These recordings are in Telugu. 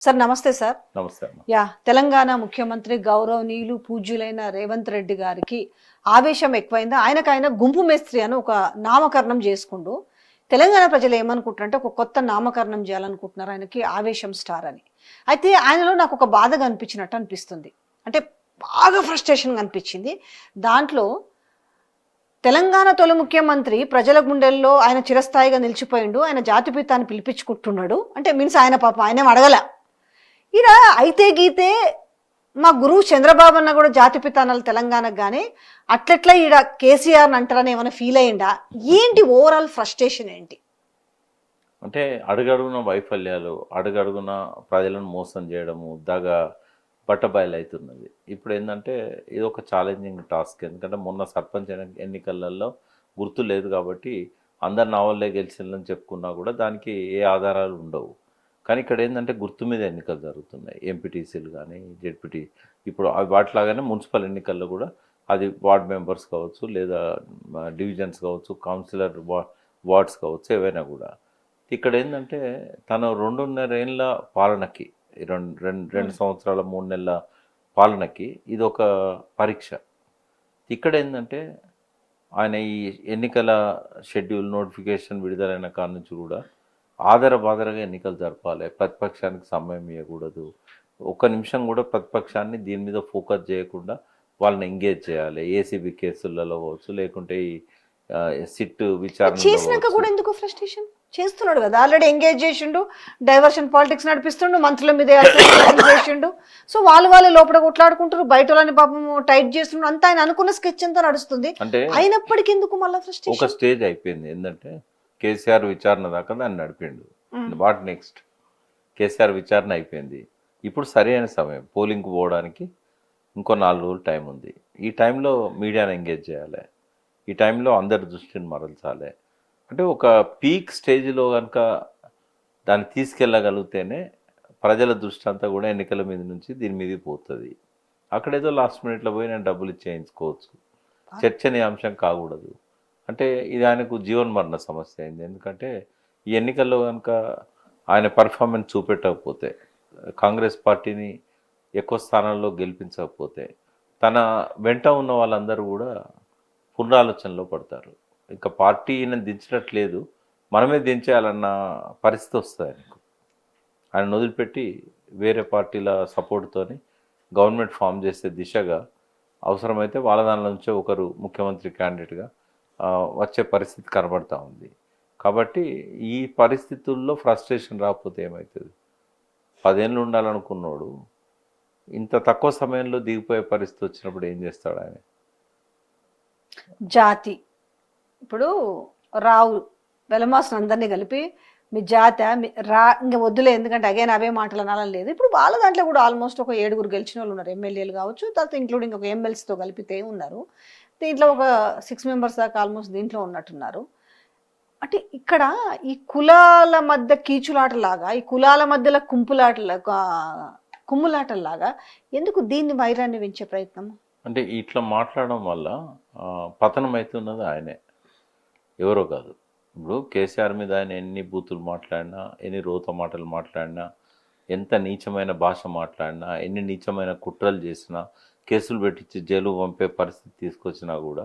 సార్ నమస్తే సార్. నమస్తే అమ్మ. తెలంగాణ ముఖ్యమంత్రి గౌరవనీయులు పూజ్యులైన రేవంత్ రెడ్డి గారికి ఆవేశం ఎక్కువైందా? ఆయన గుంపు మేస్త్రి అని ఒక నామకరణం చేసుకుంటూ తెలంగాణ ప్రజలు ఏమనుకుంటున్నారంటే ఒక కొత్త నామకరణం చేయాలనుకుంటున్నారు ఆయనకి ఆవేశం స్టార్ అని. అయితే ఆయనలో నాకు ఒక బాధగా అనిపించినట్టు అనిపిస్తుంది. అంటే బాగా ఫ్రస్ట్రేషన్ అనిపించింది. దాంట్లో తెలంగాణ తొలి ముఖ్యమంత్రి ప్రజల గుండెల్లో ఆయన చిరస్థాయిగా నిలిచిపోయిండు. ఆయన జాతిపితాన్ని పిలిపించుకుంటున్నాడు. అంటే మీన్స్ ఆయన పాపం ఆయనేం అడగల. ఈడ అయితే గీతే మా గురువు చంద్రబాబు అన్న కూడా జాతిపిత అనాలి తెలంగాణకు, కానీ అట్లెట్లా ఈడ కేసీఆర్ని అంటారని ఏమైనా ఫీల్ అయ్యిందా? ఏంటి ఓవరాల్ ఫ్రస్ట్రేషన్ ఏంటి? అంటే అడుగడుగున వైఫల్యాలు, అడుగడుగున ప్రజలను మోసం చేయడము, బట్టబయలు అవుతున్నది. ఇప్పుడు ఏంటంటే ఇది ఒక ఛాలెంజింగ్ టాస్క్. ఎందుకంటే మొన్న సర్పంచ్ ఎన్నికలలో గుర్తు లేదు కాబట్టి అందరు నా వల్లే గెలిచిందని చెప్పుకున్నా కూడా దానికి ఏ ఆధారాలు ఉండవు. కానీ ఇక్కడ ఏంటంటే గుర్తు మీద ఎన్నికలు జరుగుతున్నాయి. ఎంపీటీసీలు కానీ జెడ్పీటీ, ఇప్పుడు వాటిలాగానే మున్సిపల్ ఎన్నికల్లో కూడా అది వార్డ్ మెంబర్స్ కావచ్చు, లేదా డివిజన్స్ కావచ్చు, కౌన్సిలర్ వార్డ్స్ కావచ్చు, ఏవైనా కూడా. ఇక్కడ ఏంటంటే తను 2.5 ఏళ్ళ పాలనకి, రెండు సంవత్సరాల 3 నెలల పాలనకి ఇది ఒక పరీక్ష. ఇక్కడ ఏంటంటే ఆయన ఈ ఎన్నికల షెడ్యూల్ నోటిఫికేషన్ విడుదలైన కాడ నుంచి కూడా బాదరగా ఎన్నికలు జరపాలి, ప్రతిపక్షానికి సమయం ఇవ్వకూడదు, ఒక్క నిమిషం కూడా ప్రతిపక్షాన్ని దీని మీద ఫోకస్ చేయకుండా వాళ్ళని ఎంగేజ్ చేయాలి. ఏసీబీ కేసులలో కావచ్చు, లేకుంటే ఈ సిట్ విచారణ చేసినాక కూడా ఎందుకు ఫ్రస్ట్రేషన్ చేస్తున్నాడు కదా, ఆల్రెడీ ఎంగేజ్ చేసిండు, డైవర్షన్ పాలిటిక్స్ నడిపిస్తుండు, మంత్రుల మీద చేసిండు. సో వాళ్ళు లోపల కొట్లాడుకుంటారు, బయట వాళ్ళని పాపం టైట్ చేస్తుండ్రు, అంతా ఆయన అనుకున్న స్కెచ్ అంతా నడుస్తుంది. అంటే అయినప్పటికీ ఎందుకు మళ్ళీ ఫ్రస్ట్రేషన్? ఒక స్టేజ్ అయిపోయింది. ఏంటంటే కేసీఆర్ విచారణ దాకా దాన్ని నడిపిండు. What next? కేసీఆర్ విచారణ అయిపోయింది. ఇప్పుడు సరైన సమయం పోలింగ్కి పోవడానికి ఇంకో 4 రోజులు టైం ఉంది. ఈ టైంలో మీడియాను ఎంగేజ్ చేయాలి, ఈ టైంలో అందరి దృష్టిని మరల్చాలి. అంటే ఒక పీక్ స్టేజ్లో కనుక దాన్ని తీసుకెళ్ళగలిగితేనే ప్రజల దృష్టి అంతా కూడా ఎన్నికల మీద నుంచి దీని మీదకి పోతుంది. అక్కడేదో లాస్ట్ మినిట్లో పోయి నేను డబ్బులు ఇచ్చేయించుకోవచ్చు, చర్చనీయాంశం కాకూడదు. అంటే ఇది ఆయనకు జీవన్మరణ సమస్య అయింది. ఎందుకంటే ఈ ఎన్నికల్లో కనుక ఆయన పర్ఫార్మెన్స్ చూపెట్టకపోతే, కాంగ్రెస్ పార్టీని ఎక్కువ స్థానాల్లో గెలిపించకపోతే, తన వెంట ఉన్న వాళ్ళందరూ కూడా పునరాలోచనలో పడతారు. ఇంకా పార్టీని దించట్లేదు, మనమే దించేయాలన్న పరిస్థితి వస్తుంది ఆయనకు. ఆయన వదిలిపెట్టి వేరే పార్టీల సపోర్ట్తోని గవర్నమెంట్ ఫామ్ చేసే దిశగా అవసరమైతే వాళ్ళ దానిలో నుంచే ఒకరు ముఖ్యమంత్రి క్యాండిడేట్గా వచ్చే పరిస్థితి కనబడతా ఉంది. కాబట్టి ఈ పరిస్థితుల్లో ఫ్రస్ట్రేషన్ రాకపోతే ఏమవుతుంది? 10 ఏళ్ళు ఉండాలనుకున్నాడు, ఇంత తక్కువ సమయంలో దిగిపోయే పరిస్థితి వచ్చినప్పుడు ఏం చేస్తాడు ఆయన? జాతి ఇప్పుడు రావు వెలమాసిన అందరినీ కలిపి మీ జాత ఇంకా వద్దులే, ఎందుకంటే అగైన్ అవే మాటలు అనాలని లేదు. ఇప్పుడు వాళ్ళ దాంట్లో కూడా ఆల్మోస్ట్ ఒక 7 గెలిచిన వాళ్ళు ఉన్నారు, ఎమ్మెల్యేలు కావచ్చు, తర్వాత ఇంక్లూడింగ్ ఒక ఎమ్మెల్సీతో కలిపితే ఉన్నారు. దీంట్లో ఒక 6 మెంబర్స్ దాకా ఆల్మోస్ట్ దీంట్లో ఉన్నట్టున్నారు. అంటే ఇక్కడ ఈ కులాల మధ్య కీచులాటలాగా, ఈ కులాల మధ్యలో కుమ్ములాటలాగా ఎందుకు దీన్ని వైరాన్ని పెంచే ప్రయత్నం? అంటే ఇట్లా మాట్లాడడం వల్ల పతనం అవుతున్నది ఆయనే, ఎవరో కాదు. ఇప్పుడు కేసీఆర్ మీద ఆయన ఎన్ని బూతులు మాట్లాడినా, ఎన్ని రోత మాటలు మాట్లాడినా, ఎంత నీచమైన భాష మాట్లాడినా, ఎన్ని నీచమైన కుట్రలు చేసినా, కేసులు పెట్టించి జైలు పంపే పరిస్థితి తీసుకొచ్చినా కూడా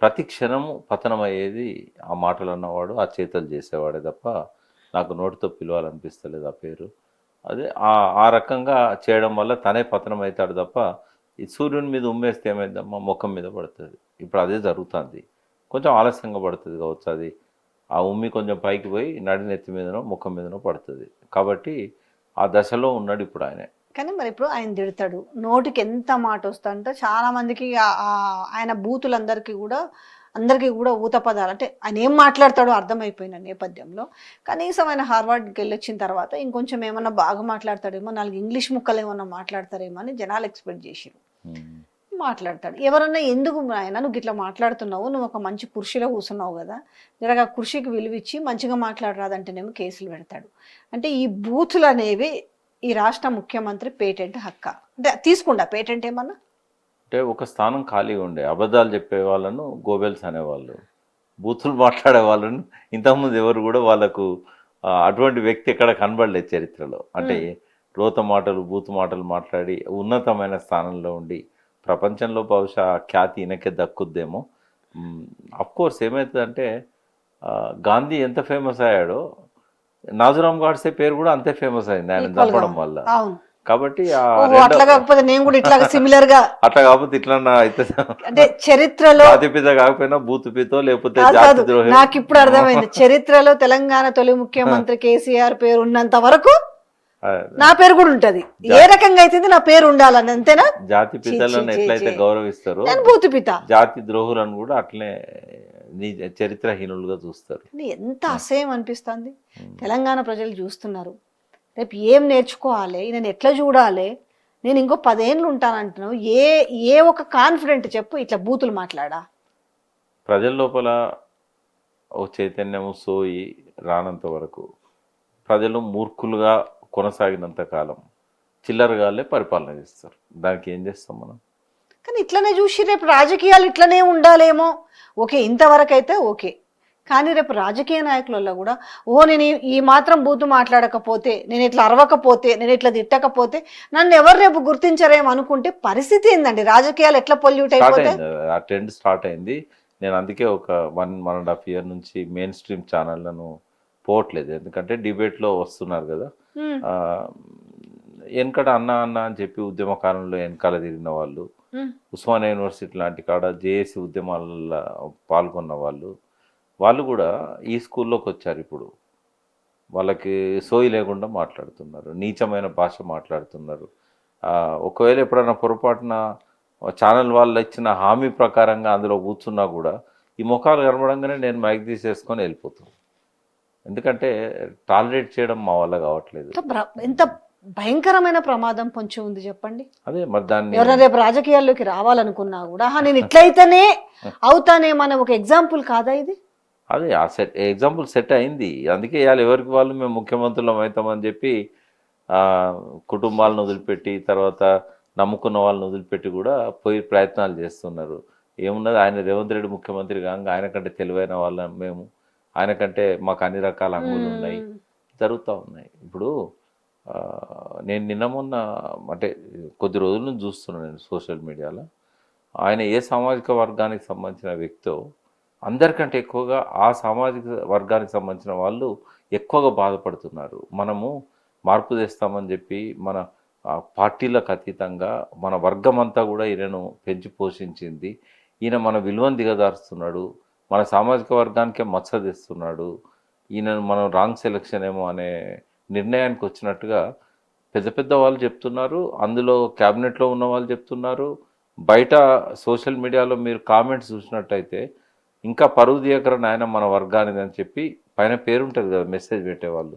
ప్రతి క్షణము పతనం అయ్యేది ఆ మాటలు అన్నవాడు, ఆ చేతలు చేసేవాడే తప్ప నాకు నోటితో పిలవాలనిపిస్తలేదు ఆ పేరు. అదే ఆ రకంగా చేయడం వల్ల తనే పతనం అవుతాడు తప్ప ఈ సూర్యుని మీద ఉమ్మేస్తే ఏమైందమ్మా, ముఖం మీద పడుతుంది. ఇప్పుడు అదే జరుగుతుంది. కొంచెం ఆలస్యంగా పడుతుంది కావచ్చు, అది ఆ ఉమ్మి కొంచెం పైకి పోయి నడినెత్తి మీదనో ముఖం మీదనో పడుతుంది. కాబట్టి ఆ దశలో ఉన్నాడు ఇప్పుడు ఆయన. కానీ మరి ఇప్పుడు ఆయన తిడతాడు, నోటికి ఎంత మాట వస్తుందంటే చాలా మందికి ఆయన బూతులందరికీ కూడా ఊత పదాలు, అంటే ఆయన ఏం మాట్లాడతాడో అర్థమైపోయిన నేపథ్యంలో కనీసం ఆయన హార్వర్డ్కి వెళ్ళొచ్చిన తర్వాత ఇంకొంచెం ఏమన్నా బాగా మాట్లాడతాడేమో, 4 ఇంగ్లీష్ ముక్కలు ఏమన్నా మాట్లాడతారేమో అని జనాలు ఎక్స్పెక్ట్ చేసిరు. మాట్లాడతాడు. ఎవరన్నా ఎందుకు ఆయన నువ్వు ఇట్లా మాట్లాడుతున్నావు, నువ్వు ఒక మంచి కుర్చీలో కూర్చున్నావు కదా, జరగా కుర్చీకి విలువిచ్చి మంచిగా మాట్లాడరాదంటేనేమో కేసులు పెడతాడు. అంటే ఈ బూతులు అనేవి ఈ రాష్ట్ర ముఖ్యమంత్రి పేటెంట్ హక్కా, అంటే తీసుకుండా పేటెంట్ ఏమన్నా? అంటే ఒక స్థానం ఖాళీగా ఉండే, అబద్ధాలు చెప్పే వాళ్ళను గోబెల్స్ అనేవాళ్ళు, బూతులు మాట్లాడే వాళ్ళను ఇంతకుముందు ఎవరు కూడా వాళ్ళకు అటువంటి వ్యక్తి ఎక్కడ కనబడలేదు చరిత్రలో. అంటే రోత మాటలు బూతు మాటలు మాట్లాడి ఉన్నతమైన స్థానంలో ఉండి ప్రపంచంలో బహుశా ఆ ఖ్యాతి ఈయనకే దక్కుద్దేమో. కోర్స్ ఏమవుతుందంటే గాంధీ ఎంత ఫేమస్ అయ్యాడో నాజురామ్ గాడ్సే పేరు కూడా అంతే ఫేమస్ అయింది ఆయన Equal గా. చంపడం వల్ల. అవును. కాబట్టి ఆ ఓహో, అట్లా కాకపోతే నేను కూడా ఇట్లా సిమిలర్ గా అట్లా కాకపోతే ఇట్లా అయితే అంటే చరిత్రలో జాతిపిత కాకపోయినా బూతుపితో లేకపోతే కాదు జాతి కాదు, ద్రోహి. నాకు ఇప్పుడు అర్థమైంది. చరిత్రలో తెలంగాణ తొలి ముఖ్యమంత్రి కేసీఆర్ పేరు ఉన్నంత వరకు నా పేరు కూడా ఉంటది. ఏ రకంగా అయితే నా పేరు ఉండాలని, అంతేనా? జాతి పితలను ఎట్లయితే గౌరవిస్తారో నేను భూతిపిత, జాతి ద్రోహులను కూడా అట్లనే చరిత్రహీనులుగా చూస్తారు. ఎంత అసహ్యం అనిపిస్తుంది. తెలంగాణ ప్రజలు చూస్తున్నారు. రేపు ఏం నేర్చుకోవాలి, నేను ఎట్లా చూడాలి, నేను ఇంకో 10 ఏళ్ళు ఉంటానంటున్నావు. ఏ ఒక కాన్ఫిడెంట్ చెప్పు ఇట్లా బూతులు మాట్లాడా? ప్రజల లోపల ఓ చైతన్యము సోయి రానంత వరకు, ప్రజలు మూర్ఖులుగా కొనసాగినంత కాలం చిల్లరగాళ్ళే పరిపాలన చేస్తారు. దానికి ఏం చేస్తాం మనం? కానీ ఇట్లనే చూసి రేపు రాజకీయాలు ఇట్లనే ఉండాలేమో. ఓకే, ఇంతవరకు అయితే ఓకే. కానీ రేపు రాజకీయ నాయకులలో కూడా నేను ఈ మాత్రం బూతు మాట్లాడకపోతే, నేను ఇట్లా అరవకపోతే, నేను ఇట్లా తిట్టకపోతే నన్ను ఎవరు రేపు గుర్తించరేమో అనుకుంటే పరిస్థితి ఏందండి? రాజకీయాలు ఎట్లా పొల్యూట్ అయిపోతాయి? ఆ ట్రెండ్ స్టార్ట్ అయింది. నేను అందుకే ఒక 1.5 year నుంచి మెయిన్ స్ట్రీమ్ ఛానళ్లను పోవట్లేదు. ఎందుకంటే డిబేట్లో వస్తున్నారు కదా. వెనకట అన్న అన్న అని చెప్పి ఉద్యమకాలంలో వెనకాల తిరిగిన వాళ్ళు, ఉస్మానియా యూనివర్సిటీ లాంటి కాడ జేఏసీ ఉద్యమాలలో పాల్గొన్న వాళ్ళు కూడా ఈ స్కూల్లోకి వచ్చారు. ఇప్పుడు వాళ్ళకి సోయి లేకుండా మాట్లాడుతున్నారు, నీచమైన భాష మాట్లాడుతున్నారు. ఒకవేళ ఎప్పుడైనా పొరపాటున ఛానల్ వాళ్ళు ఇచ్చిన హామీ ప్రకారంగా అందులో కూర్చున్నా కూడా ఈ ముఖాలు కనబడంగానే నేను మైక్ తీసేసుకొని వెళ్ళిపోతున్నాను. ఎందుకంటే టాలరేట్ చేయడం మా వల్ల కావట్లేదు. ఎంత భయంకరమైన ప్రమాదం పొంచి ఉంది చెప్పండి. అదే మరి దాన్ని ఎవరైనా రేపు రాజకీయాల్లోకి రావాలనుకున్నా కూడా నేను ఇట్లయితేనే అవుతానేమనే ఒక ఎగ్జాంపుల్ కాదా ఇది? అదే ఆ ఎగ్జాంపుల్ సెట్ అయింది. అందుకే ఇవాళ ఎవరికి వాళ్ళు మేము ముఖ్యమంత్రులం అవుతామని చెప్పి కుటుంబాలను వదిలిపెట్టి, తర్వాత నమ్ముకున్న వాళ్ళని వదిలిపెట్టి కూడా పోయి ప్రయత్నాలు చేస్తున్నారు. ఏమున్నది, ఆయన రేవంత్ రెడ్డి ముఖ్యమంత్రి కాగా ఆయన కంటే తెలివైన వాళ్ళం మేము, ఆయన కంటే మాకు అన్ని రకాల హంగులు ఉన్నాయి, జరుగుతూ ఉన్నాయి. ఇప్పుడు నేను నిన్న మొన్న అంటే కొద్ది రోజుల నుంచి చూస్తున్నాను నేను సోషల్ మీడియాలో, ఆయన ఏ సామాజిక వర్గానికి సంబంధించిన వ్యక్తో అందరికంటే ఎక్కువగా ఆ సామాజిక వర్గానికి సంబంధించిన వాళ్ళు ఎక్కువగా బాధపడుతున్నారు. మనము మార్పు తెస్తామని చెప్పి మన పార్టీలకు అతీతంగా మన వర్గం అంతా కూడా ఈయనను పెంచి పోషించింది. ఈయన మన విలువను దిగదారుస్తున్నాడు, మన సామాజిక వర్గానికే మచ్చ తెస్తున్నాడు, ఈయనను మనం రాంగ్ సెలక్షన్ ఏమో అనే నిర్ణయానికి వచ్చినట్టుగా పెద్ద పెద్ద వాళ్ళు చెప్తున్నారు. అందులో క్యాబినెట్లో ఉన్న వాళ్ళు చెప్తున్నారు. బయట సోషల్ మీడియాలో మీరు కామెంట్స్ చూసినట్టయితే ఇంకా పరువు తీయకరని ఆయన మన వర్గానిది అని చెప్పి పైన పేరుంటుంది కదా మెసేజ్ పెట్టేవాళ్ళు,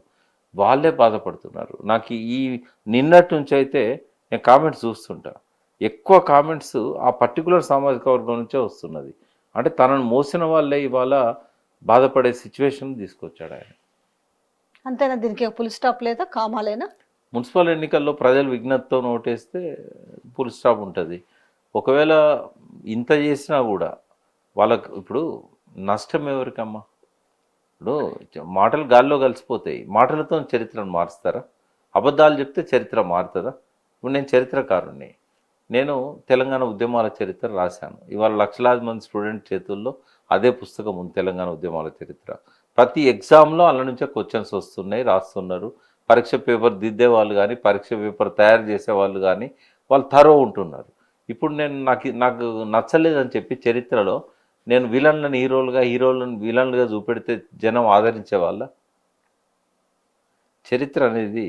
వాళ్ళే బాధపడుతున్నారు. నాకు ఈ నిన్నటి నుంచి అయితే నేను కామెంట్స్ చూస్తుంటా, ఎక్కువ కామెంట్స్ ఆ పర్టికులర్ సామాజిక వర్గం నుంచే వస్తున్నది. అంటే తనను మోసిన వాళ్ళే ఇవాళ బాధపడే సిచ్యువేషన్ తీసుకొచ్చాడు ఆయన. అంతేనా? దీనికి ఫుల్ స్టాప్ లేదా, కామాలేనా? మున్సిపల్ ఎన్నికల్లో ప్రజలు విజ్ఞతతో ఓటేస్తే ఫుల్ స్టాప్ ఉంటుంది. ఒకవేళ ఇంత చేసినా కూడా వాళ్ళకు ఇప్పుడు నష్టం ఎవరికమ్మా? ఇప్పుడు మాటలు గాల్లో కలిసిపోతాయి, మాటలతో చరిత్రను మారుస్తారా? అబద్ధాలు చెప్తే చరిత్ర మారుతుందా? ఇప్పుడు నేను చరిత్రకారుణ్ణి, నేను తెలంగాణ ఉద్యమాల చరిత్ర రాశాను. ఇవాళ లక్షలాది మంది స్టూడెంట్ చేతుల్లో అదే పుస్తకం ఉంది, తెలంగాణ ఉద్యమాల చరిత్ర. ప్రతి ఎగ్జామ్లో అల్ల నుంచే క్వశ్చన్స్ వస్తున్నాయి, రాస్తున్నారు. పరీక్ష పేపర్ దిద్దే వాళ్ళు కానీ, పరీక్ష పేపర్ తయారు చేసే వాళ్ళు కానీ వాళ్ళు థరో ఉంటున్నారు. ఇప్పుడు నేను నాకు నచ్చలేదని చెప్పి చరిత్రలో నేను విలన్లను హీరోలుగా, హీరోలను విలన్లుగా చూపెడితే జనం ఆదరించే వాళ్ళ? చరిత్ర అనేది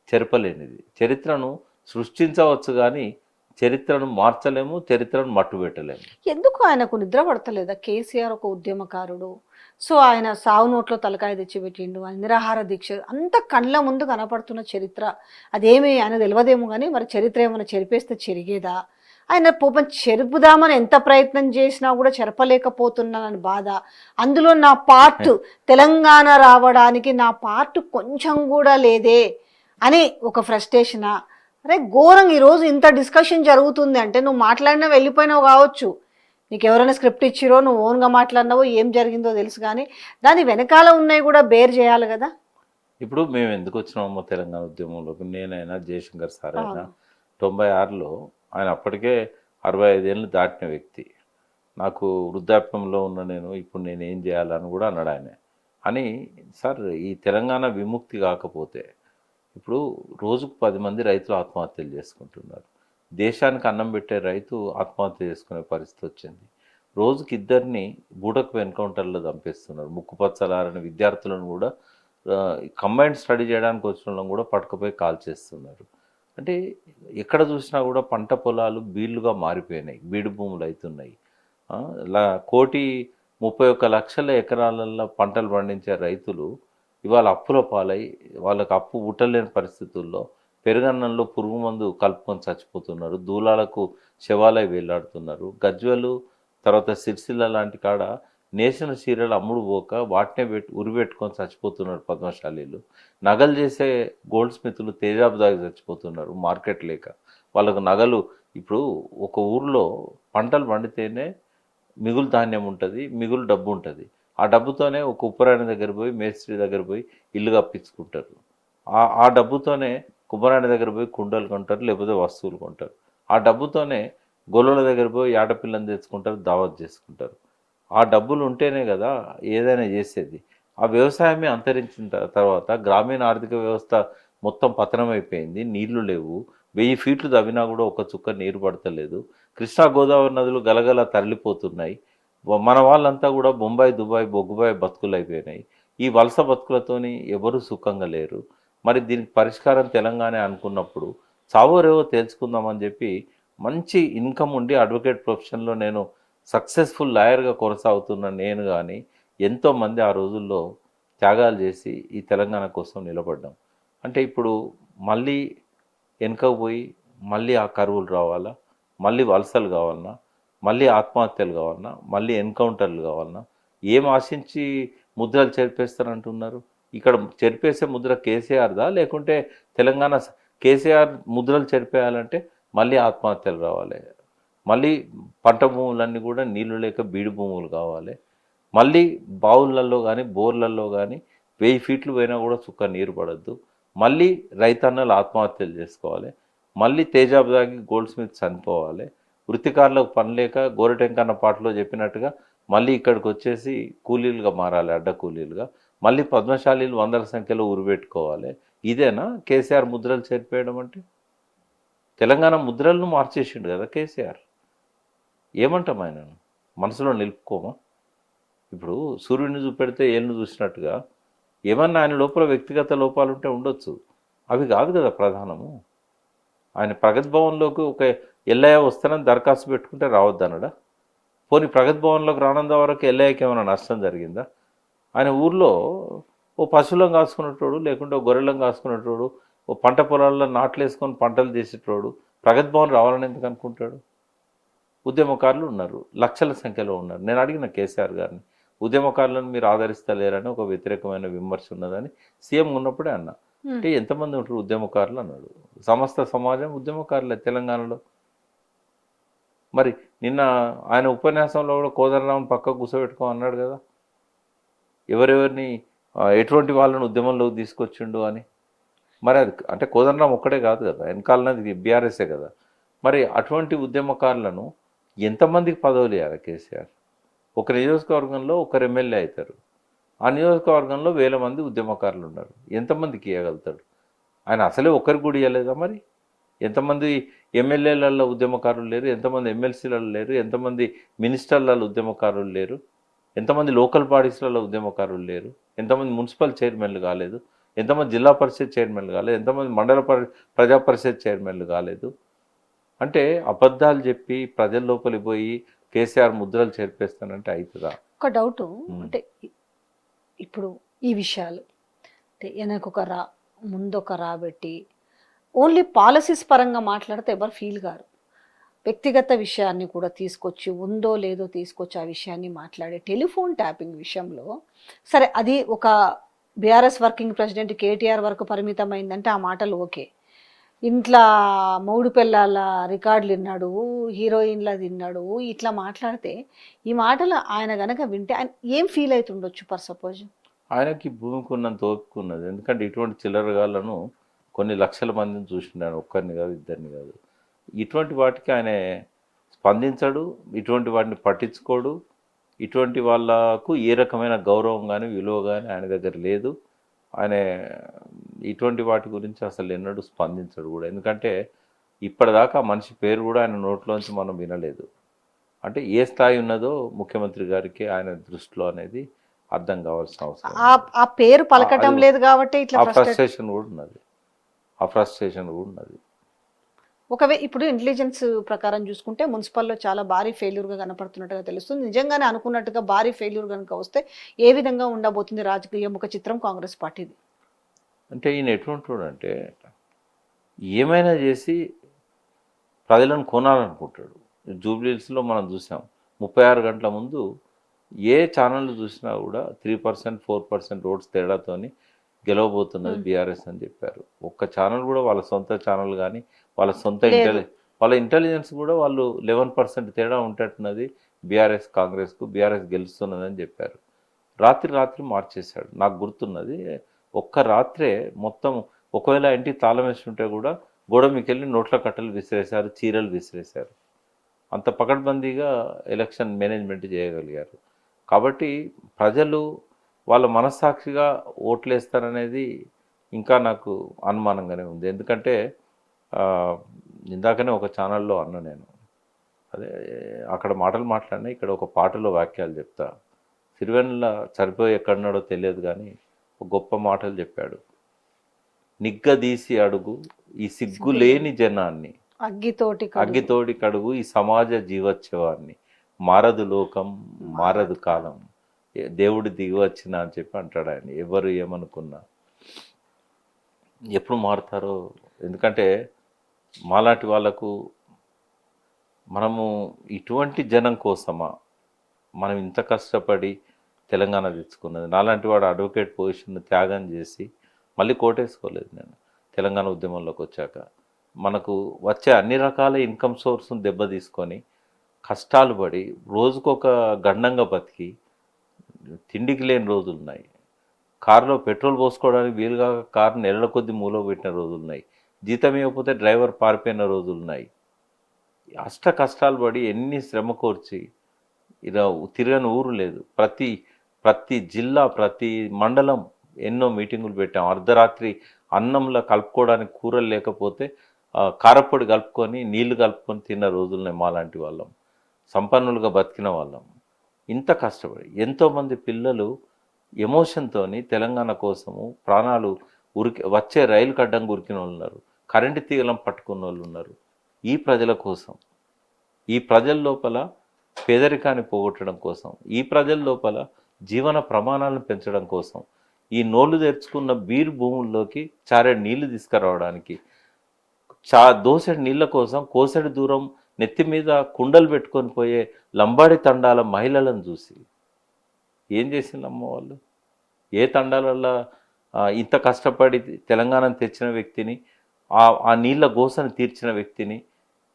చెరపలేనిది. చరిత్రను సృష్టించవచ్చు కానీ చరిత్రను మార్చలేము, చరిత్రను మట్టుబెట్టలేము. ఎందుకు ఆయనకు నిద్ర పడతలేదా? కేసీఆర్ ఒక ఉద్యమకారుడు, సో ఆయన సావు నోట్లో తలకాయ తెచ్చిపెట్టిండు, ఆయన నిరాహార దీక్ష అంత కళ్ళ ముందు కనపడుతున్న చరిత్ర, అదేమి ఆయన తెలియదేమో కానీ మరి చరిత్ర ఏమైనా చెరిపేస్తే చెరిగేదా? ఆయన పాపం చెరుపుదామని ఎంత ప్రయత్నం చేసినా కూడా చెరపలేకపోతున్నానని బాధ, అందులో నా పార్ట్ తెలంగాణ రావడానికి నా పార్ట్ కొంచెం కూడా లేదే అని ఒక ఫ్రస్ట్రేషనా? అరే ఘోరంగా ఈరోజు ఇంత డిస్కషన్ జరుగుతుంది అంటే నువ్వు మాట్లాడినా వెళ్ళిపోయినావు కావచ్చు, నీకు ఎవరైనా స్క్రిప్ట్ ఇచ్చిరో, నువ్వు ఓన్గా మాట్లాడినావో, ఏం జరిగిందో తెలుసు, కానీ దాని వెనకాల ఉన్నాయి కూడా బేర్ చేయాలి కదా. ఇప్పుడు మేము ఎందుకు వచ్చినామో తెలంగాణ ఉద్యమంలోకి, నేనైనా జయశంకర్ సార్ అయినా, అవును. 96లో ఆయన అప్పటికే 65 ఏళ్ళు దాటిన వ్యక్తి. నాకు వృద్ధాప్యంలో ఉన్న నేను ఇప్పుడు నేను ఏం చేయాలని కూడా అన్నాడు ఆయన. అని సార్ ఈ తెలంగాణ విముక్తి కాకపోతే ఇప్పుడు రోజుకు 10 మంది రైతులు ఆత్మహత్యలు చేసుకుంటున్నారు. దేశానికి అన్నం పెట్టే రైతు ఆత్మహత్య చేసుకునే పరిస్థితి వచ్చింది. రోజుకి ఇద్దరిని బూటకపు ఎన్కౌంటర్లో చంపేస్తున్నారు. ముక్కుపచ్చలారని విద్యార్థులను కూడా కంబైన్డ్ స్టడీ చేయడానికి వచ్చిన వాళ్ళని కూడా పట్టుకుపోయి కాల్ చేస్తున్నారు. అంటే ఎక్కడ చూసినా కూడా పంట పొలాలు బీళ్లుగా మారిపోయినాయి, బీడు భూములు అవుతున్నాయి. ఆ, 1,31,00,000 ఎకరాలలో పంటలు పండించే రైతులు ఇవాళ అప్పుల పాలై వాళ్ళకి అప్పు ఉట్టలేని పరిస్థితుల్లో పెరుగన్నంలో పురుగు మందు కలుపుకొని చచ్చిపోతున్నారు. దూలాలకు శవాలై వేలాడుతున్నారు. గజ్వెలు తర్వాత సిరిసిల్ల లాంటి కాడ నేసిన చీరలు అమ్ముడు పోక వాటినే ఉరిపెట్టుకొని చచ్చిపోతున్నారు పద్మశాలీలు. నగలు చేసే గోల్డ్ స్మిత్లు తేజాబు దాగి చచ్చిపోతున్నారు మార్కెట్ లేక. వాళ్ళకు నగలు ఇప్పుడు ఒక ఊర్లో పంటలు పండితేనే మిగులు ధాన్యం ఉంటుంది, మిగులు డబ్బు ఉంటుంది. ఆ డబ్బుతోనే ఒక ఉప్పరాయన దగ్గర పోయి మేస్త్రి దగ్గర పోయి ఇల్లు కప్పించుకుంటారు. ఆ డబ్బుతోనే కుమ్మరాయన దగ్గర పోయి కుండలు కొంటారు, లేకపోతే వస్తువులు కొంటారు. ఆ డబ్బుతోనే గొల్లల దగ్గర పోయి ఆడపిల్లని తెచ్చుకుంటారు, దావత్ చేసుకుంటారు. ఆ డబ్బులు ఉంటేనే కదా ఏదైనా చేసేది. ఆ వ్యవసాయమే అంతరించిన తర్వాత గ్రామీణ ఆర్థిక వ్యవస్థ మొత్తం పతనమైపోయింది. నీళ్లు లేవు. 1000 ఫీట్లు తవ్వినా కూడా ఒక చుక్క నీరు పడతలేదు. కృష్ణా గోదావరి నదులు గలగల తరలిపోతున్నాయి. మన వాళ్ళంతా కూడా బొంబాయి దుబాయ్ బొగ్గుబాయి బతుకులు అయిపోయినాయి. ఈ వలస బతుకులతోని ఎవరు సుఖంగా లేరు. మరి దీనికి పరిష్కారం తెలంగాణ అనుకున్నప్పుడు చావోరేవో తేల్చుకుందామని చెప్పి మంచి ఇన్కమ్ ఉండి అడ్వకేట్ ప్రొఫెషన్లో నేను సక్సెస్ఫుల్ లాయర్గా కొనసాగుతున్న నేను కానీ ఎంతోమంది ఆ రోజుల్లో త్యాగాలు చేసి ఈ తెలంగాణ కోసం నిలబడ్డాం. అంటే ఇప్పుడు మళ్ళీ వెనుకకు పోయి మళ్ళీ ఆ కరువులు రావాలా, మళ్ళీ వలసలు కావాలన్నా, మళ్ళీ ఆత్మహత్యలు కావాలన్నా, మళ్ళీ ఎన్కౌంటర్లు కావాలన్నా, ఏం ఆశించి ముద్రలు చెరిపేస్తారంటున్నారు? ఇక్కడ చెరిపేసే ముద్ర కేసీఆర్దా, లేకుంటే తెలంగాణ కేసీఆర్ ముద్రలు చెరిపేయాలంటే మళ్ళీ ఆత్మహత్యలు రావాలి, మళ్ళీ పంట భూములన్నీ కూడా నీళ్లు లేక బీడు భూములు కావాలి, మళ్ళీ బావులలో కానీ బోర్లలో కానీ 1000 ఫీట్లు పోయినా కూడా చుక్క నీరు పడద్దు, మళ్ళీ రైతన్నలు ఆత్మహత్యలు చేసుకోవాలి, మళ్ళీ తేజాబు దాగి గోల్డ్ స్మిత్ చనిపోవాలి, వృత్తికారులకు పని లేక గోరటెంకన్న పాటలో చెప్పినట్టుగా మళ్ళీ ఇక్కడికి వచ్చేసి కూలీలుగా మారాలి, అడ్డ కూలీలుగా, మళ్ళీ పద్మశాలీలు వందల సంఖ్యలో ఉరిపెట్టుకోవాలి. ఇదేనా కేసీఆర్ ముద్రలు చేరిపోయడం అంటే? తెలంగాణ ముద్రలను మార్చేసిండు కదా కేసీఆర్. ఏమంటాం ఆయనను? మనసులో నిలుపుకోమా? ఇప్పుడు సూర్యుడిని చూపెడితే ఏళ్ళు చూసినట్టుగా ఏమన్నా ఆయన లోపల వ్యక్తిగత లోపాలు ఉంటే ఉండొచ్చు. అవి కాదు కదా ప్రధానము. ఆయన ప్రగతి భవన్లోకి ఒక ఎల్లయ్య వస్తానని దరఖాస్తు పెట్టుకుంటే రావద్దనడా? పోనీ ప్రగతి భవన్లోకి రానంత వరకు ఎల్లయ్యకి ఏమైనా నష్టం జరిగిందా? ఆయన ఊర్లో ఓ పశువులను కాసుకునేటోడు, లేకుంటే ఓ గొర్రెలను కాసుకునేటోడు, ఓ పంట పొలాల్లో నాట్లు వేసుకొని పంటలు చేసేటోడు ప్రగతి భవన్ రావాలని ఎందుకు అనుకుంటాడు? ఉద్యమకారులు ఉన్నారు, లక్షల సంఖ్యలో ఉన్నారు. నేను అడిగిన కేసీఆర్ గారిని, ఉద్యమకారులను మీరు ఆదరిస్తలేరని ఒక వ్యతిరేకమైన విమర్శ ఉన్నదని సీఎం ఉన్నప్పుడే అన్నా. అంటే ఎంతమంది ఉంటారు ఉద్యమకారులు అన్నాడు. సమస్త సమాజం ఉద్యమకారులే తెలంగాణలో. మరి నిన్న ఆయన ఉపన్యాసంలో కూడా కోదండరాంని పక్కకు కూర్చోబెట్టుకో అన్నాడు కదా, ఎవరెవరిని ఎటువంటి వాళ్ళని ఉద్యమంలోకి తీసుకొచ్చిండు అని. మరి అది అంటే కోదండరాం ఒక్కడే కాదు కదా, వెనకాలన్నది బీఆర్ఎస్ఏ కదా. మరి అటువంటి ఉద్యమకారులను ఎంతమందికి పదవులు ఇవ్వాలి కేసీఆర్? ఒక నియోజకవర్గంలో ఒకరు ఎమ్మెల్యే అవుతారు, ఆ నియోజకవర్గంలో 1000 మంది ఉద్యమకారులు ఉన్నారు, ఎంతమందికి ఇవ్వగలుగుతాడు ఆయన? అసలే ఒకరికి కూడా ఇవ్వలేదా? మరి ఎంతమంది ఎమ్మెల్యేలలో ఉద్యమకారులు లేరు, ఎంతమంది ఎమ్మెల్సీలలో లేరు, ఎంతమంది మినిస్టర్లలో ఉద్యమకారులు లేరు, ఎంతమంది లోకల్ బాడీస్లలో ఉద్యమకారులు లేరు, ఎంతమంది మున్సిపల్ చైర్మన్లు కాలేదు, ఎంతమంది జిల్లా పరిషత్ చైర్మన్లు కాలేదు, ఎంతమంది మండల ప్రజా పరిషత్ చైర్మన్లు కాలేదు? అంటే అబద్ధాలు చెప్పి ప్రజల లోపలికి పోయి కేసీఆర్ ముద్రలు చేర్పేస్తానంటే అవుతుందా? ఒక డౌట్ అంటే ఇప్పుడు ఈ విషయాలు అంటే వెనకొక రా ముందొక రాబెట్టి ఓన్లీ పాలసీస్ పరంగా మాట్లాడితే ఎవరు ఫీల్ గారు. వ్యక్తిగత విషయాన్ని కూడా తీసుకొచ్చి ఉందో లేదో తీసుకొచ్చి ఆ విషయాన్ని మాట్లాడే టెలిఫోన్ ట్యాపింగ్ విషయంలో సరే అది ఒక బీఆర్ఎస్ వర్కింగ్ ప్రెసిడెంట్ కేటీఆర్ వరకు పరిమితమైందంటే ఆ మాటలు ఓకే. ఇంట్లో మూడు పిల్లల రికార్డులు విన్నాడు, హీరోయిన్ల తిన్నాడు, ఇట్లా మాట్లాడితే ఈ మాటలు ఆయన గనక వింటే ఆయన ఏం ఫీల్ అవుతుండొచ్చు? ఫర్ సపోజ్ ఆయనకి భూమికి ఉన్నంత ఓపిక ఉన్నది. ఎందుకంటే ఇటువంటి చిల్లరగాళ్ళను కొన్ని లక్షల మందిని చూసిండాను, ఒక్కరిని కాదు ఇద్దరిని కాదు. ఇటువంటి వాటికి ఆయన స్పందించడు, ఇటువంటి వాటిని పట్టించుకోడు. ఇటువంటి వాళ్ళకు ఏ రకమైన గౌరవం కానీ విలువ కానీ ఆయన దగ్గర లేదు. ఆయన ఇటువంటి వాటి గురించి అసలు ఎన్నడూ స్పందించడు కూడా. ఎందుకంటే ఇప్పటిదాకా మనిషి పేరు కూడా ఆయన నోట్లోంచి మనం వినలేదు. అంటే ఏ స్థాయి ఉన్నదో ముఖ్యమంత్రి గారికి ఆయన దృష్టిలో అనేది అర్థం కావాల్సిన అవసరం. ఆ పేరు పలకటం లేదు కాబట్టి ఇట్లా ఆ ఫ్రస్ట్రేషన్ కూడా ఉన్నది, ఆ ఫ్రస్ట్రేషన్ కూడా ఉన్నది. ఒకవేళ ఇప్పుడు ఇంటెలిజెన్స్ ప్రకారం చూసుకుంటే మున్సిపల్లో చాలా భారీ ఫెయిల్యూర్గా కనపడుతున్నట్టుగా తెలుస్తుంది. నిజంగానే అనుకున్నట్టుగా భారీ ఫెయిల్యూర్ కనుక వస్తే ఏ విధంగా ఉండబోతుంది రాజకీయ ముఖ చిత్రం కాంగ్రెస్ పార్టీది? అంటే ఈయన ఎటువంటి అంటే ఏమైనా చేసి ప్రజలను కొనాలనుకుంటాడు. జూబ్లీహిల్స్లో మనం చూసాం, 36 గంటల ముందు ఏ ఛానళ్ళు చూసినా కూడా 3% 4% ఓట్స్ తేడాతోని గెలవబోతున్నది బీఆర్ఎస్ అని చెప్పారు. ఒక్క ఛానల్ కూడా వాళ్ళ సొంత ఛానల్ కానీ వాళ్ళ సొంత వాళ్ళ ఇంటెలిజెన్స్ కూడా వాళ్ళు 11% తేడా ఉంటట్టున్నది బీఆర్ఎస్ కాంగ్రెస్కు, బీఆర్ఎస్ గెలుస్తున్నదని చెప్పారు. రాత్రి మార్చేశాడు. నాకు గుర్తున్నది, ఒక్క రాత్రే మొత్తం ఒకవేళ ఇంటికి తాళం వేసి ఉంటే కూడా గోడ మీకెళ్ళి నోట్ల కట్టలు విసిరేశారు, చీరలు విసిరేశారు. అంత పకడ్బందీగా ఎలక్షన్ మేనేజ్మెంట్ చేయగలిగారు. కాబట్టి ప్రజలు వాళ్ళ మనస్సాక్షిగా ఓట్లేస్తారనేది ఇంకా నాకు అనుమానంగానే ఉంది. ఎందుకంటే ఇందాకనే ఒక ఛానల్లో అన్నా నేను, అదే అక్కడ మాటలు మాట్లాడినా ఇక్కడ ఒక పాటలో వాక్యాలు చెప్తా. సిరివెన్నెల చనిపోయి ఎక్కడున్నాడో తెలియదు కానీ ఒక గొప్ప మాటలు చెప్పాడు. నిగ్గదీసి అడుగు ఈ సిగ్గులేని జనాన్ని, అగ్గితోటి కడుగు ఈ సమాజ జీవోత్సవాన్ని, మారదు లోకం మారదు కాలం, దేవుడు దిగి వచ్చిన అని చెప్పి అంటాడు ఆయన. ఎవరు ఏమనుకున్నా ఎప్పుడు మారుతారో. ఎందుకంటే మాలాంటి వాళ్ళకు మనము ఇటువంటి జనం కోసమా మనం ఇంత కష్టపడి తెలంగాణ తెచ్చుకున్నది. నాలాంటి వాడు అడ్వకేట్ పొజిషన్ త్యాగం చేసి మళ్ళీ కోటేసుకోలేదు నేను తెలంగాణ ఉద్యమంలోకి వచ్చాక. మనకు వచ్చే అన్ని రకాల ఇన్కమ్ సోర్స్ను దెబ్బతీసుకొని కష్టాలు పడి రోజుకొక గండంగా బతికి తిండికి లేని రోజులు ఉన్నాయి. కారులో పెట్రోల్ పోసుకోవడానికి వీలుగా కారు నెలల కొద్ది మూలో పెట్టిన రోజులు ఉన్నాయి. జీతం ఇవ్వకపోతే డ్రైవర్ పారిపోయిన రోజులు ఉన్నాయి. అష్ట కష్టాలు పడి ఎన్ని శ్రమ కోర్చి ఇలా తిరగని ఊరు లేదు. ప్రతి జిల్లా ప్రతి మండలం ఎన్నో మీటింగులు పెట్టాం. అర్ధరాత్రి అన్నంలో కలుపుకోవడానికి కూరలు లేకపోతే కారపొడి కలుపుకొని నీళ్లు కలుపుకొని తిన్న రోజులున్నాయి. మాలాంటి వాళ్ళం సంపన్నులుగా బతికిన వాళ్ళం ఇంత కష్టపడి. ఎంతోమంది పిల్లలు ఎమోషన్తో తెలంగాణ కోసము ప్రాణాలు వచ్చే రైలు కడ్డంగా ఉరికిన వాళ్ళు ఉన్నారు, కరెంటు తీగలం పట్టుకున్న వాళ్ళు ఉన్నారు. ఈ ప్రజల కోసం, ఈ ప్రజల లోపల పేదరికాన్ని పోగొట్టడం కోసం, ఈ ప్రజల లోపల జీవన ప్రమాణాలను పెంచడం కోసం, ఈ నోళ్లు తెరుచుకున్న బీరు భూముల్లోకి చారెడు నీళ్లు తీసుకురావడానికి, దోసెడు నీళ్ళ కోసం కోసెడు దూరం నెత్తి మీద కుండలు పెట్టుకొని పోయే లంబాడి తండాల మహిళలను చూసి ఏం చేసిందమ్మ వాళ్ళు? ఏ తండాలల్లో ఇంత కష్టపడి తెలంగాణను తెచ్చిన వ్యక్తిని, ఆ నీళ్ళ గోసను తీర్చిన వ్యక్తిని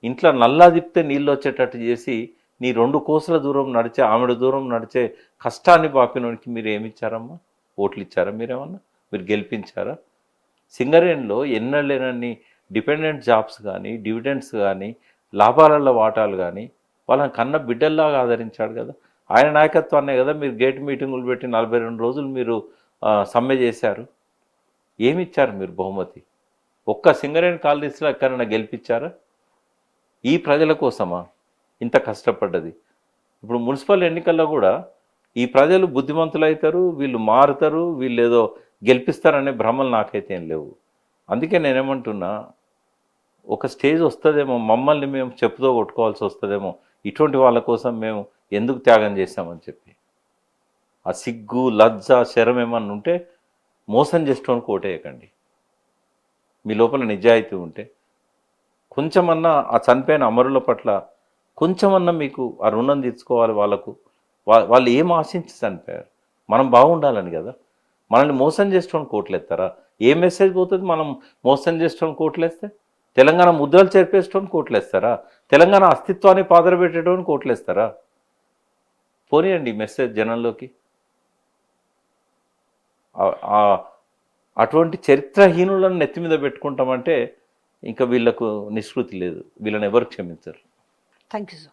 ఇంట్లో నల్లా తిప్పితే నీళ్ళు వచ్చేటట్టు చేసి నీ 2 కోసల దూరం నడిచే ఆమెడ దూరం నడిచే కష్టాన్ని బాపినోనికి మీరు ఏమిచ్చారమ్మా? ఓట్లు ఇచ్చారా? మీరేమన్నా మీరు గెలిపించారా? సింగరేణిలో ఎన్నలేనన్ని డిపెండెంట్ జాబ్స్ కానీ, డివిడెండ్స్ కానీ, లాభాలలో వాటాలు కానీ వాళ్ళని కన్న బిడ్డల్లాగా ఆదరించాడు కదా. ఆయన నాయకత్వాన్నే కదా మీరు గేట్ మీటింగులు పెట్టి 42 రోజులు మీరు సమ్మె చేశారు. ఏమిచ్చారు మీరు బహుమతి? ఒక్క సింగరేణి కాలనీస్లో ఎక్కడైనా గెలిపించారా? ఈ ప్రజల కోసమా ఇంత కష్టపడ్డది? ఇప్పుడు మున్సిపల్ ఎన్నికల్లో కూడా ఈ ప్రజలు బుద్ధిమంతులు అవుతారు, వీళ్ళు మారుతారు, వీళ్ళు ఏదో గెలిపిస్తారనే భ్రమలు నాకైతే ఏం లేవు. అందుకే నేనేమంటున్నా, ఒక స్టేజ్ వస్తుందేమో మమ్మల్ని మేము చెప్పుతో కొట్టుకోవాల్సి వస్తుందేమో, ఇటువంటి వాళ్ళ కోసం మేము ఎందుకు త్యాగం చేశామని చెప్పి. ఆ సిగ్గు లజ్జ శరం ఏమన్నా ఉంటే మోసం చేసుకోవడానికి ఓటేయకండి. మీ లోపల నిజాయితీ ఉంటే కొంచెమన్నా ఆ చనిపోయిన అమరుల పట్ల కొంచెమన్నా మీకు ఆ రుణం తీర్చుకోవాలి. వాళ్ళు ఏం ఆశించి చనిపోయారు? మనం బాగుండాలని కదా. మనల్ని మోసం చేసుకోవడానికి ఓట్లేస్తారా? ఏ మెసేజ్ పోతుంది మనం మోసం చేసుకోవడానికి ఓట్లేస్తే? తెలంగాణ ముద్రలు చేర్పేసుకోవడానికి ఓట్లేస్తారా? తెలంగాణ అస్తిత్వాన్ని పాదరబెట్టడానికి ఓట్లేస్తారా? పోనీయండి మెసేజ్ జనంలోకి. అటువంటి చరిత్రహీనులను నెత్తి మీద పెట్టుకుంటామంటే ఇంకా వీళ్ళకు నిష్కృతి లేదు, వీళ్ళని ఎవరు క్షమించరు. Thank you sir.